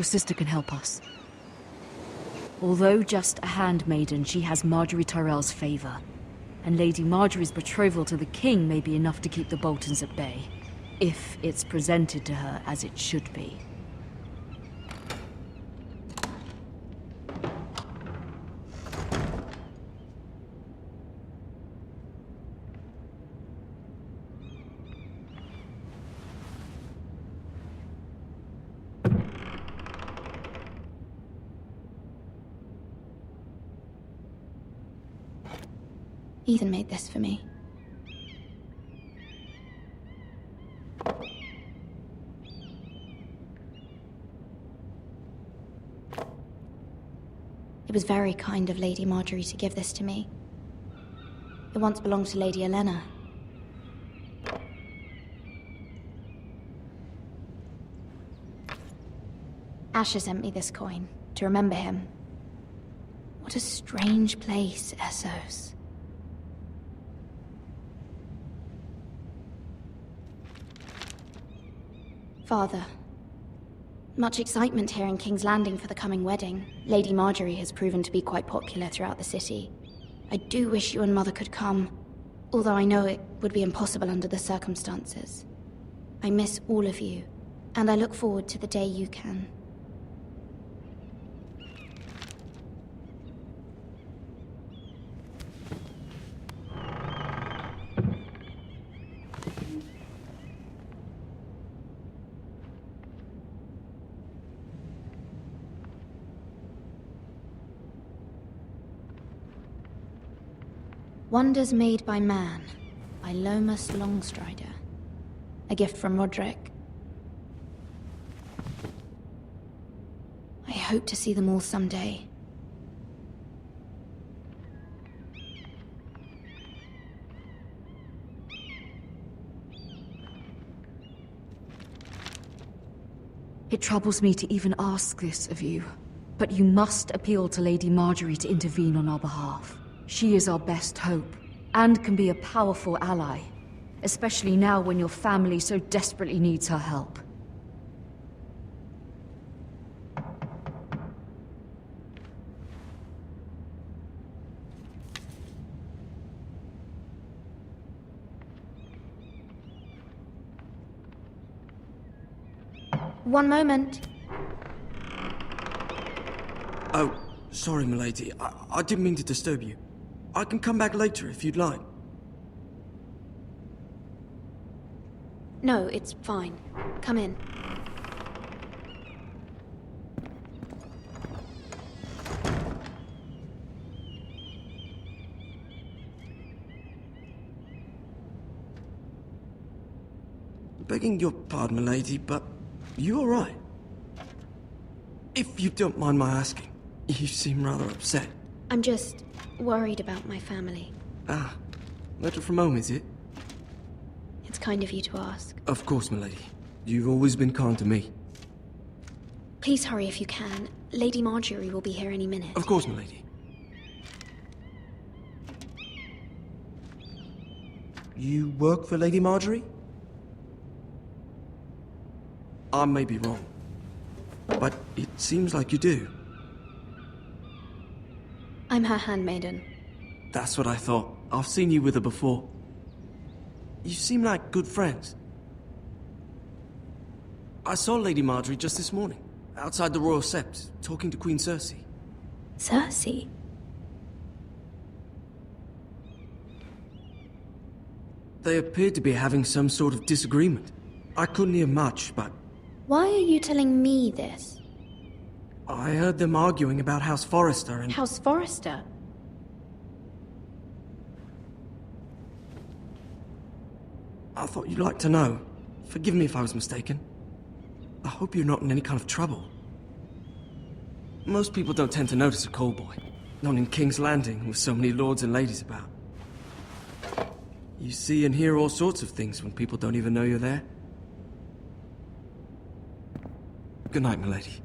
Your sister can help us. Although just a handmaiden, she has Marjorie Tyrell's favor. And Lady Marjorie's betrothal to the king may be enough to keep the Boltons at bay. If it's presented to her as it should be. Ethan made this for me. It was very kind of Lady Marjorie to give this to me. It once belonged to Lady Elena. Asher sent me this coin to remember him. What a strange place, Essos. Father, much excitement here in King's Landing for the coming wedding. Lady Marjorie has proven to be quite popular throughout the city. I do wish you and Mother could come, although I know it would be impossible under the circumstances. I miss all of you, and I look forward to the day you can. Wonders Made by Man, by Lomas Longstrider. A gift from Roderick. I hope to see them all someday. It troubles me to even ask this of you, but you must appeal to Lady Marjorie to intervene on our behalf. She is our best hope, and can be a powerful ally, especially now when your family so desperately needs her help. One moment. Oh, sorry, milady. I didn't mean to disturb you. I can come back later if you'd like. No, it's fine. Come in. Begging your pardon, milady, but you all right? If you don't mind my asking, you seem rather upset. I'm just worried about my family. Ah, letter from home, is it? It's kind of you to ask. Of course, milady. You've always been kind to me. Please hurry if you can. Lady Marjorie will be here any minute. Of course, milady. You work for Lady Marjorie? I may be wrong, but it seems like you do. I'm her handmaiden. That's what I thought. I've seen you with her before. You seem like good friends. I saw Lady Marjorie just this morning, outside the Royal Sept, talking to Queen Cersei. Cersei? They appeared to be having some sort of disagreement. I couldn't hear much, but... Why are you telling me this? I heard them arguing about House Forrester and... House Forrester? I thought you'd like to know. Forgive me if I was mistaken. I hope you're not in any kind of trouble. Most people don't tend to notice a callboy. Not in King's Landing, with so many lords and ladies about. You see and hear all sorts of things when people don't even know you're there. Good night, milady.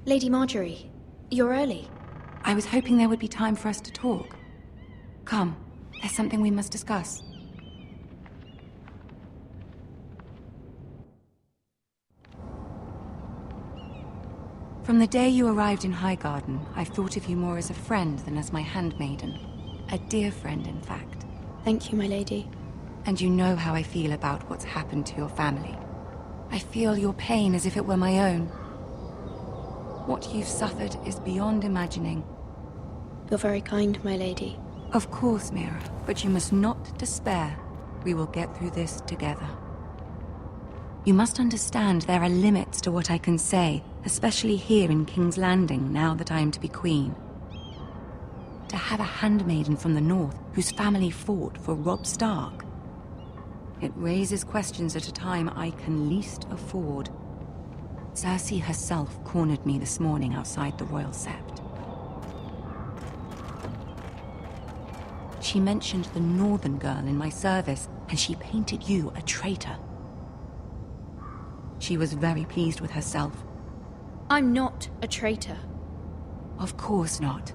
Lady Marjorie, you're early. I was hoping there would be time for us to talk. Come, there's something we must discuss. From the day you arrived in Highgarden, I've thought of you more as a friend than as my handmaiden. A dear friend, in fact. Thank you, my lady. And you know how I feel about what's happened to your family. I feel your pain as if it were my own. What you've suffered is beyond imagining. You're very kind, my lady. Of course, Mira, but you must not despair. We will get through this together. You must understand there are limits to what I can say, especially here in King's Landing, now that I am to be queen. To have a handmaiden from the north whose family fought for Robb Stark. It raises questions at a time I can least afford. Cersei herself cornered me this morning outside the Royal Sept. She mentioned the northern girl in my service, and she painted you a traitor. She was very pleased with herself. I'm not a traitor. Of course not.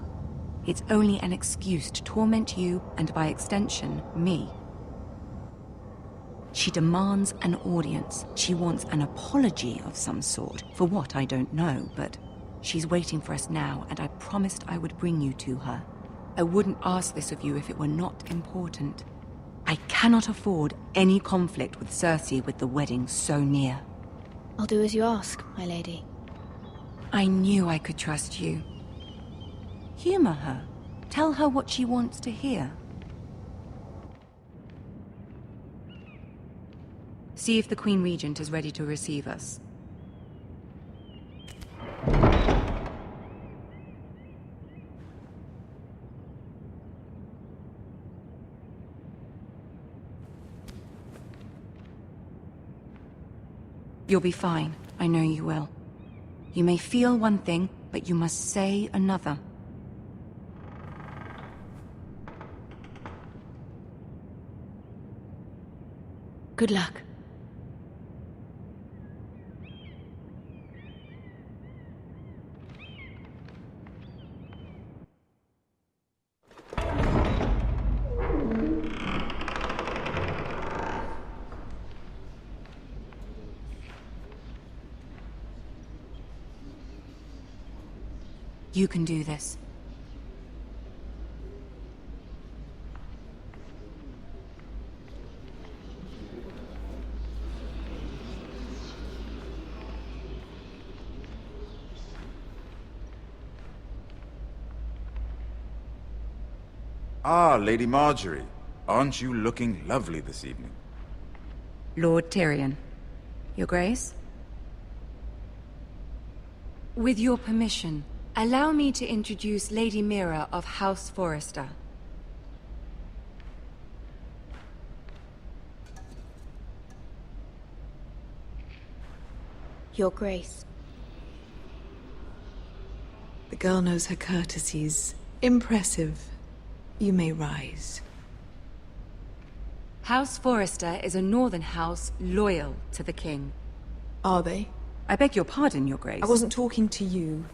It's only an excuse to torment you, and by extension, me. She demands an audience. She wants an apology of some sort. For what, I don't know, but she's waiting for us now, and I promised I would bring you to her. I wouldn't ask this of you if it were not important. I cannot afford any conflict with Cersei with the wedding so near. I'll do as you ask, my lady. I knew I could trust you. Humor her. Tell her what she wants to hear. See if the Queen Regent is ready to receive us. You'll be fine. I know you will. You may feel one thing, but you must say another. Good luck. You can do this. Ah, Lady Marjorie. Aren't you looking lovely this evening? Lord Tyrion. Your Grace? With your permission, allow me to introduce Lady Mira of House Forrester. Your Grace. The girl knows her courtesies. Impressive. You may rise. House Forrester is a northern house loyal to the king. Are they? I beg your pardon, Your Grace. I wasn't talking to you.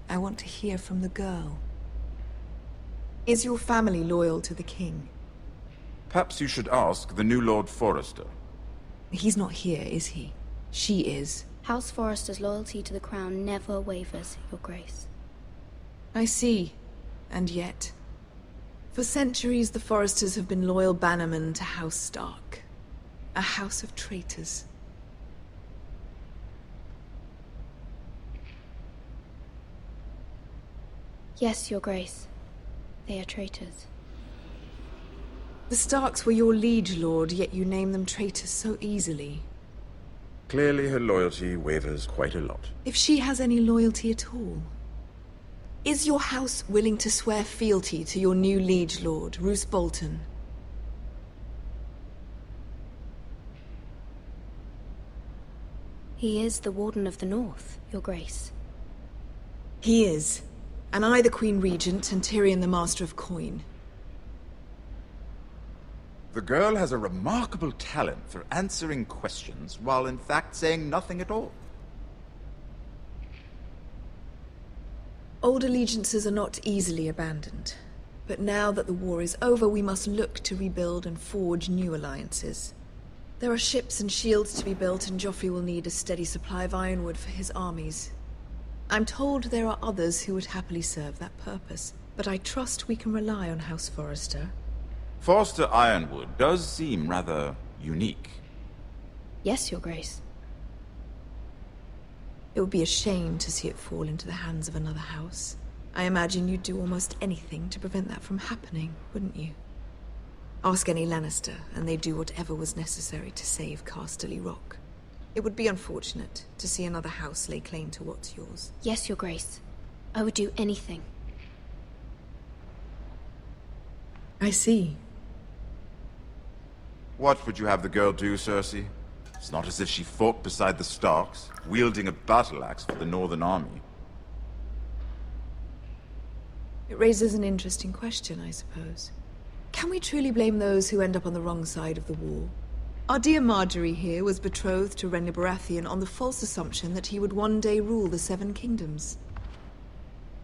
I want to hear from the girl. Is your family loyal to the king? Perhaps you should ask the new Lord Forrester. He's not here, is he? She is. House Forrester's loyalty to the crown never wavers, Your Grace. I see. And yet... For centuries, the Forresters have been loyal bannermen to House Stark. A house of traitors. Yes, Your Grace. They are traitors. The Starks were your liege lord, yet you name them traitors so easily. Clearly her loyalty wavers quite a lot. If she has any loyalty at all. Is your house willing to swear fealty to your new liege lord, Roose Bolton? He is the Warden of the North, Your Grace. He is. And I the Queen Regent, and Tyrion the Master of Coin. The girl has a remarkable talent for answering questions, while in fact saying nothing at all. Old allegiances are not easily abandoned. But now that the war is over, we must look to rebuild and forge new alliances. There are ships and shields to be built, and Joffrey will need a steady supply of ironwood for his armies. I'm told there are others who would happily serve that purpose, but I trust we can rely on House Forrester. Forster Ironwood does seem rather unique. Yes, Your Grace. It would be a shame to see it fall into the hands of another house. I imagine you'd do almost anything to prevent that from happening, wouldn't you? Ask any Lannister, and they'd do whatever was necessary to save Casterly Rock. It would be unfortunate to see another house lay claim to what's yours. Yes, Your Grace. I would do anything. I see. What would you have the girl do, Cersei? It's not as if she fought beside the Starks, wielding a battle axe for the Northern Army. It raises an interesting question, I suppose. Can we truly blame those who end up on the wrong side of the war? Our dear Marjorie here was betrothed to Renly Baratheon on the false assumption that he would one day rule the Seven Kingdoms.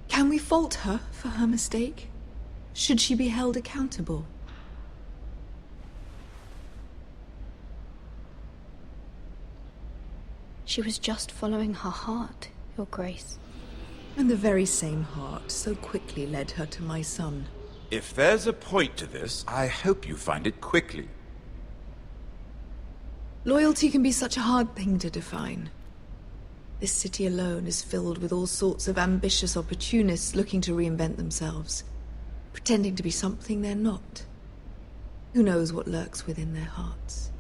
Can we fault her for her mistake? Should she be held accountable? She was just following her heart, Your Grace. And the very same heart so quickly led her to my son. If there's a point to this, I hope you find it quickly. Loyalty can be such a hard thing to define. This city alone is filled with all sorts of ambitious opportunists looking to reinvent themselves, pretending to be something they're not. Who knows what lurks within their hearts?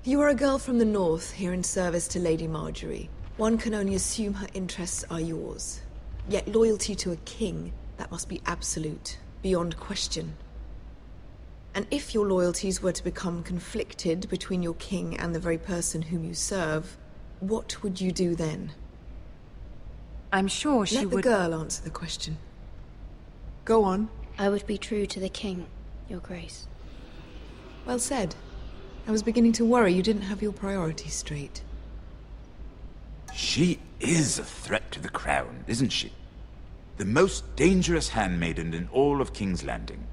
You are a girl from the north, here in service to Lady Marjorie. One can only assume her interests are yours. Yet loyalty to a king, that must be absolute, beyond question. And if your loyalties were to become conflicted between your king and the very person whom you serve, what would you do then? I'm sure she Let the would... girl answer the question. Go on. I would be true to the king, Your Grace. Well said. I was beginning to worry you didn't have your priorities straight. She is a threat to the crown, isn't she? The most dangerous handmaiden in all of King's Landing.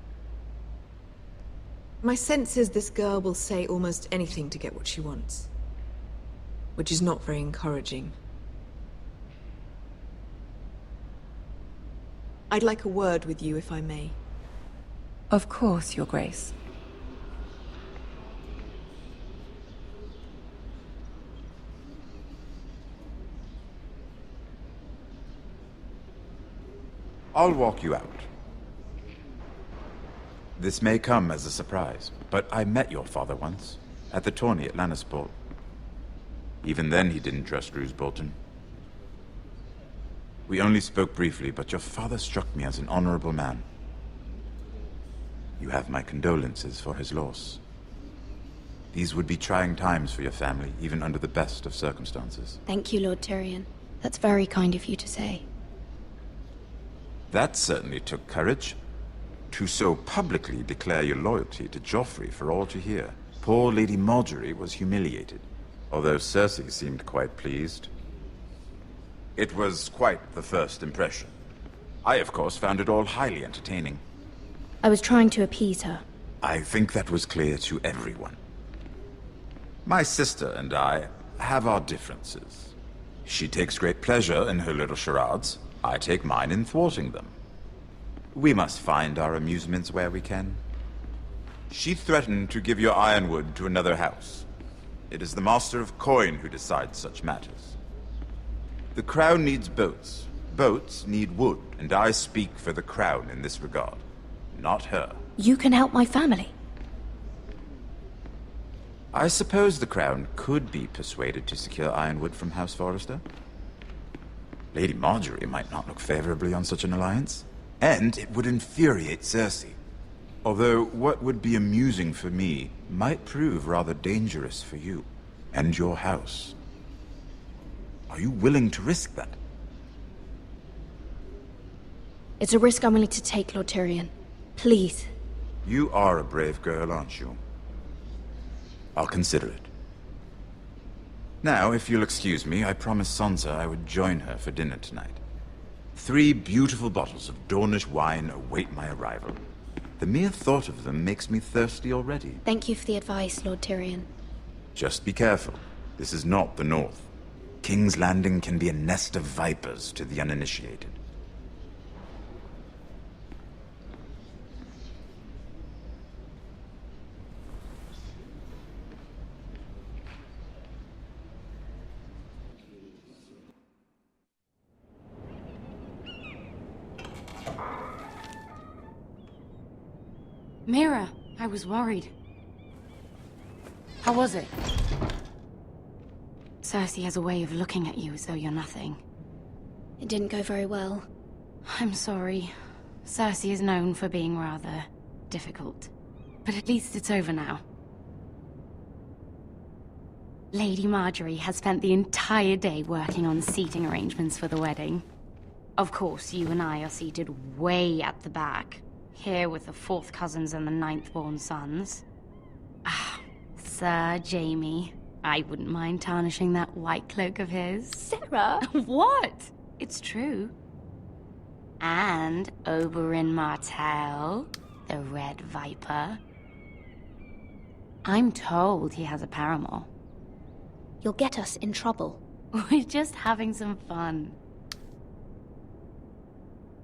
My sense is this girl will say almost anything to get what she wants. Which is not very encouraging. I'd like a word with you, if I may. Of course, Your Grace. I'll walk you out. This may come as a surprise, but I met your father once, at the tourney at Lannisport. Even then he didn't trust Roose Bolton. We only spoke briefly, but your father struck me as an honorable man. You have my condolences for his loss. These would be trying times for your family, even under the best of circumstances. Thank you, Lord Tyrion. That's very kind of you to say. That certainly took courage. To so publicly declare your loyalty to Joffrey for all to hear. Poor Lady Marjorie was humiliated, although Cersei seemed quite pleased. It was quite the first impression. I, of course, found it all highly entertaining. I was trying to appease her. I think that was clear to everyone. My sister and I have our differences. She takes great pleasure in her little charades. I take mine in thwarting them. We must find our amusements where we can. She threatened to give your ironwood to another house. It is the Master of Coin who decides such matters. The Crown needs boats. Boats need wood, and I speak for the Crown in this regard, not her. You can help my family. I suppose the Crown could be persuaded to secure ironwood from House Forrester. Lady Marjorie might not look favorably on such an alliance, and it would infuriate Cersei. Although what would be amusing for me might prove rather dangerous for you and your house. Are you willing to risk that? It's a risk I'm willing to take, Lord Tyrion. Please. You are a brave girl, aren't you? I'll consider it. Now, if you'll excuse me, I promised Sansa I would join her for dinner tonight. 3 beautiful bottles of Dornish wine await my arrival. The mere thought of them makes me thirsty already. Thank you for the advice, Lord Tyrion. Just be careful. This is not the North. King's Landing can be a nest of vipers to the uninitiated. Mira, I was worried. How was it? Cersei has a way of looking at you as though you're nothing. It didn't go very well. I'm sorry. Cersei is known for being rather difficult. But at least it's over now. Lady Marjorie has spent the entire day working on seating arrangements for the wedding. Of course, you and I are seated way at the back. Here with the 4th cousins and the 9th-born sons. Ah, Sir Jaime. I wouldn't mind tarnishing that white cloak of his. Sarah! What? It's true. And Oberyn Martell, the Red Viper. I'm told he has a paramour. You'll get us in trouble. We're just having some fun.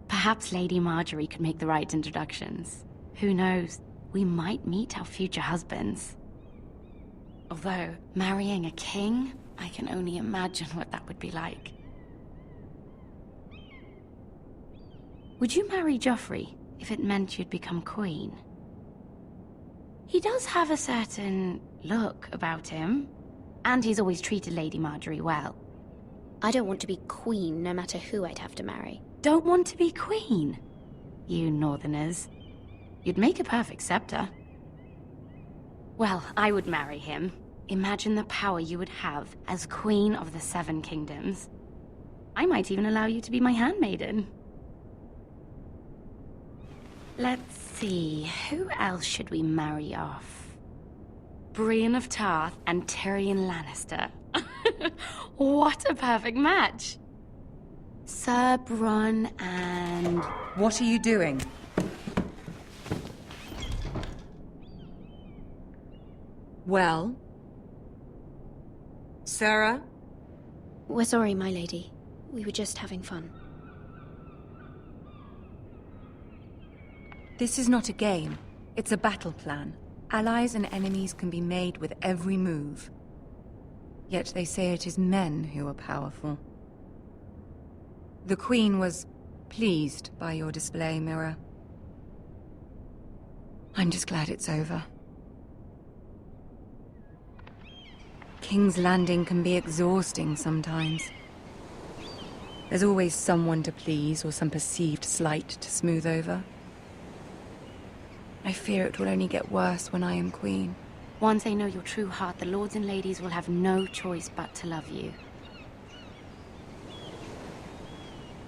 Perhaps Lady Marjorie could make the right introductions. Who knows? We might meet our future husbands. Although, marrying a king, I can only imagine what that would be like. Would you marry Joffrey if it meant you'd become queen? He does have a certain look about him, and he's always treated Lady Marjorie well. I don't want to be queen no matter who I'd have to marry. Don't want to be queen? You northerners. You'd make a perfect scepter. Well, I would marry him. Imagine the power you would have as Queen of the 7 Kingdoms. I might even allow you to be my handmaiden. Let's see, who else should we marry off? Brienne of Tarth and Tyrion Lannister. What a perfect match! Sir Bronn and... What are you doing? Well? Sarah? We're sorry, my lady. We were just having fun. This is not a game. It's a battle plan. Allies and enemies can be made with every move. Yet they say it is men who are powerful. The Queen was pleased by your display, Mira. I'm just glad it's over. King's Landing can be exhausting sometimes. There's always someone to please or some perceived slight to smooth over. I fear it will only get worse when I am queen. Once they know your true heart, the lords and ladies will have no choice but to love you.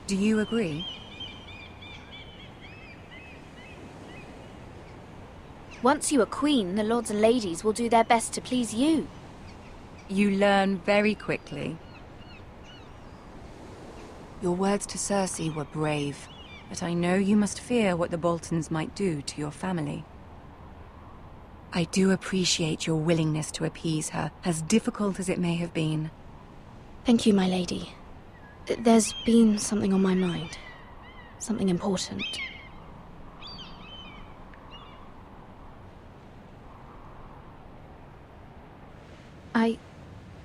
Do you agree? Once you are queen, the lords and ladies will do their best to please you. You learn very quickly. Your words to Cersei were brave, but I know you must fear what the Boltons might do to your family. I do appreciate your willingness to appease her, as difficult as it may have been. Thank you, my lady. There's been something on my mind. Something important.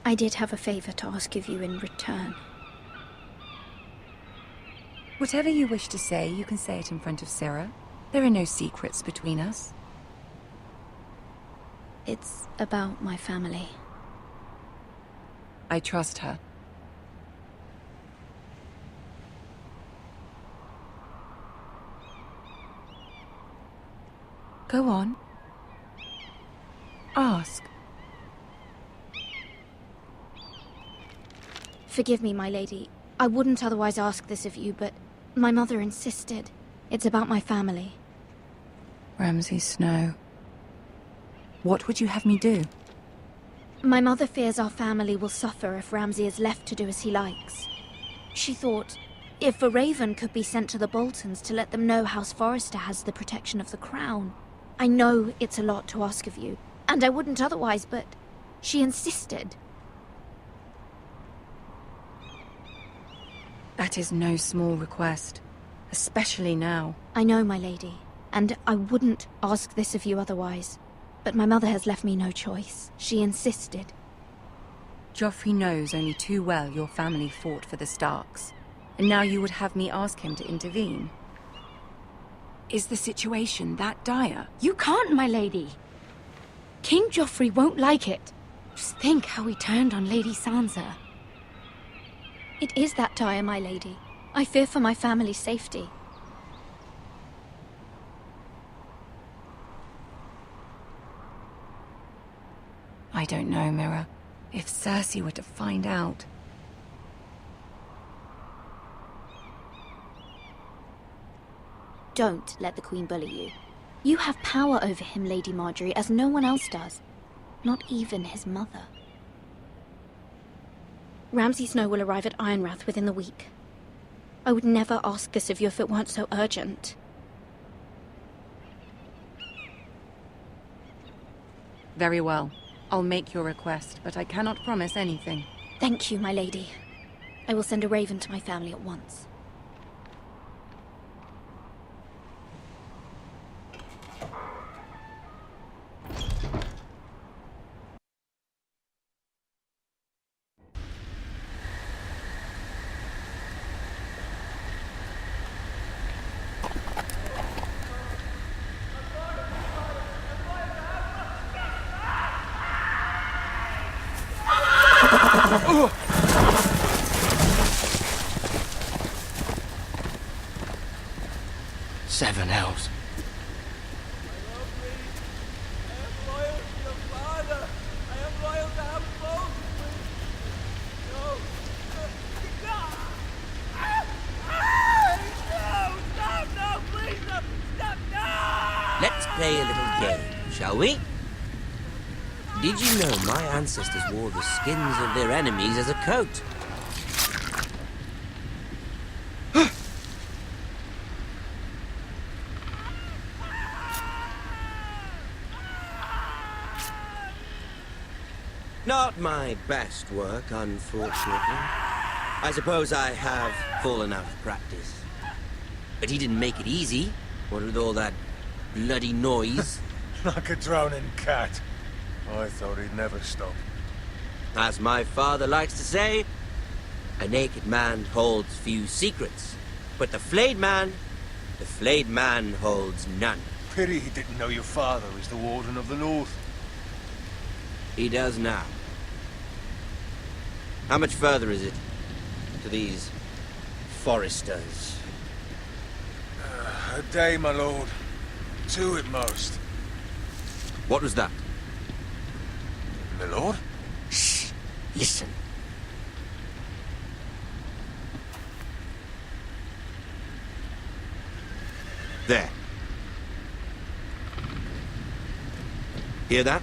I did have a favor to ask of you in return. Whatever you wish to say, you can say it in front of Sarah. There are no secrets between us. It's about my family. I trust her. Go on. Ask. Forgive me, my lady. I wouldn't otherwise ask this of you, but my mother insisted. It's about my family. Ramsay Snow. What would you have me do? My mother fears our family will suffer if Ramsay is left to do as he likes. She thought If a raven could be sent to the Boltons to let them know House Forrester has the protection of the crown. I know it's a lot to ask of you, and I wouldn't otherwise, but she insisted. That is no small request, especially now. I know, my lady, and I wouldn't ask this of you otherwise. But my mother has left me no choice. She insisted. Joffrey knows only too well your family fought for the Starks, and now you would have me ask him to intervene. Is the situation that dire? You can't, my lady. King Joffrey won't like it. Just think how he turned on Lady Sansa. It is that dire, my lady. I fear for my family's safety. I don't know, Mira. If Cersei were to find out... Don't let the Queen bully you. You have power over him, Lady Marjorie, as no one else does. Not even his mother. Ramsay Snow will arrive at Ironrath within the week. I would never ask this of you if it weren't so urgent. Very well. I'll make your request, but I cannot promise anything. Thank you, my lady. I will send a raven to my family at once. Seven hells. Let's play a little game, shall we? Did you know my ancestors wore the skins of their enemies as a coat? Not my best work, unfortunately. I suppose I have fallen out of practice. But he didn't make it easy, what with all that bloody noise. Like a drowning cat. I thought he'd never stop. As my father likes to say, a naked man holds few secrets. But the Flayed Man holds none. Pity he didn't know your father was the Warden of the North. He does now. How much further is it to these Forresters? A day, my lord. 2 at most. What was that? My lord? Shh! Listen. There. Hear that?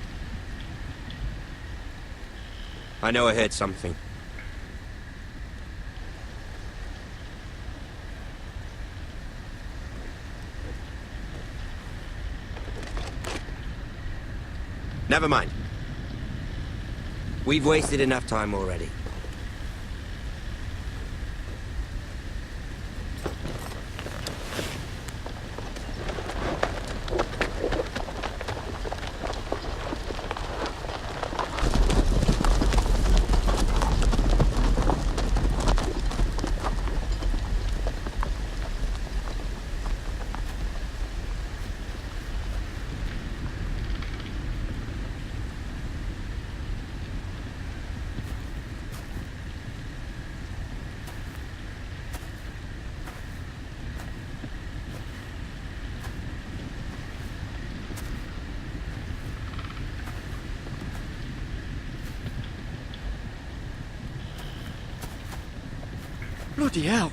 I know I heard something. Never mind. We've wasted enough time already. Bloody hell.